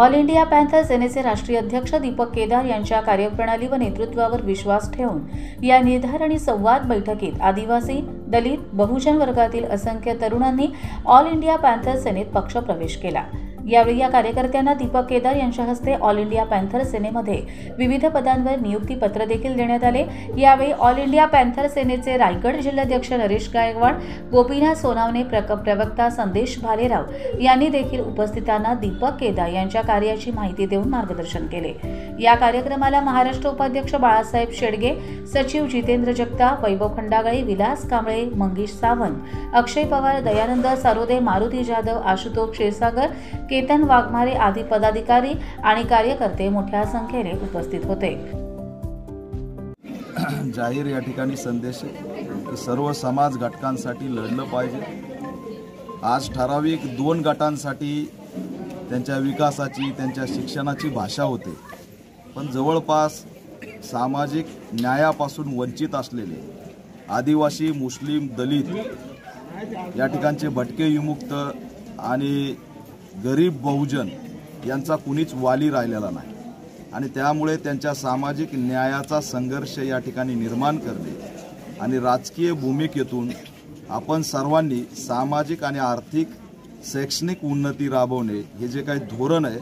All India panther सेनेचे राष्ट्रीय अध्यक्ष दीपक केदार यांच्या कार्यप्रणाली व नेतृत्वावर विश्वास ठेवून या निर्धार आणि संवाद बैठकीत आदिवासी, दलित, बहुजन वर्गातील असंख्य तरुणांनी ऑल इंडिया पॅन्थर सेनेत पक्षप्रवेश केला। यावेळी या कार्यकर्त्यांना दीपक केदार यांच्या हस्ते ऑल इंडिया पॅन्थर सेनेमध्ये विविध पदांवर नियुक्ती पत्र देखील देण्यात आले। यावेळी ऑल इंडिया पॅन्थर सेनेचे रायगड जिल्हाध्यक्ष नरेश गायकवाड, गोपीनाथ सोनावणे, प्रवक्ता संदेश भालेराव यांनी देखील उपस्थितांना दीपक केदार यांच्या कार्याची माहिती देऊन मार्गदर्शन केले। या कार्यक्रमाला महाराष्ट्र उपाध्यक्ष बाळासाहेब शेडगे, सचिव जितेंद्र जगताप, वैभव खंडागळे, विलास कांबळे, मंगेश सावंत, अक्षय पवार, दयानंद सारोदे, मारुती जाधव, आशुतोष क्षीरसागर, केतन वाघमारे आदी पदाधिकारी आणि कार्यकर्ते मोठ्या संख्येने उपस्थित होते। जाहीर या ठिकाणी संदेश की सर्व समाज घटकांसाठी लढलं पाहिजे। आज ठराविक 2 गटांसाठी त्यांच्या विकासाची, त्यांच्या शिक्षणाची भाषा होते, पण जवळपास सामाजिक न्यायापासून वंचित असलेले आदिवासी, मुस्लिम, दलित या ठिकाणचे भटके, विमुक्त आणि गरीब बहुजन यांचा कुणीच वाली राहिलेला नाही आणि त्यामुळे त्यांच्या सामाजिक न्यायाचा संघर्ष या ठिकाणी निर्माण करणे आणि राजकीय भूमिकेतून आपण सर्वांनी सामाजिक आणि आर्थिक शैक्षणिक उन्नती राबवणे हे जे काही धोरण आहे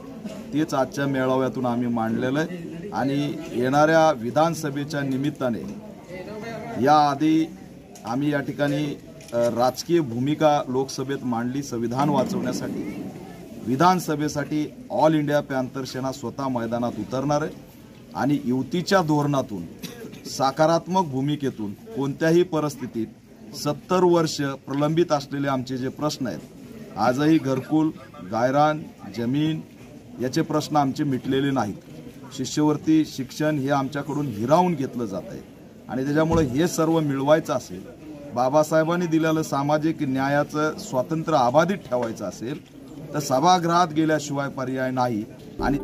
तेच आजच्या मेळाव्यातून आम्ही मांडलेलं आहे। आणि येणाऱ्या विधानसभेच्या निमित्ताने याआधी आम्ही या ठिकाणी राजकीय भूमिका लोकसभेत मांडली संविधान वाचवण्यासाठी। विधानसभेसाठी ऑल इंडिया पॅन्थर सेना स्वतः मैदानात उतरणार आहे आणि युतीच्या धोरणातून, सकारात्मक भूमिकेतून कोणत्याही परिस्थितीत 70 वर्ष प्रलंबित असलेले आमचे जे प्रश्न आहेत, आजही घरकुल, गायरान, जमीन याचे प्रश्न आमचे मिटलेले नाहीत। शिष्यवृत्ती, शिक्षण हे आमच्याकडून हिरावून घेतलं जात आहे आणि त्याच्यामुळे हे सर्व मिळवायचं असेल, बाबासाहेबांनी दिलेलं सामाजिक न्यायाचं स्वातंत्र्य अबाधित ठेवायचं असेल तर सभागृहात गेल्याशिवाय पर्याय नाही। आणि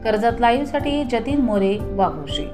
कर्जत लाईव्हसाठी जतीन मोरे, वाघोशी।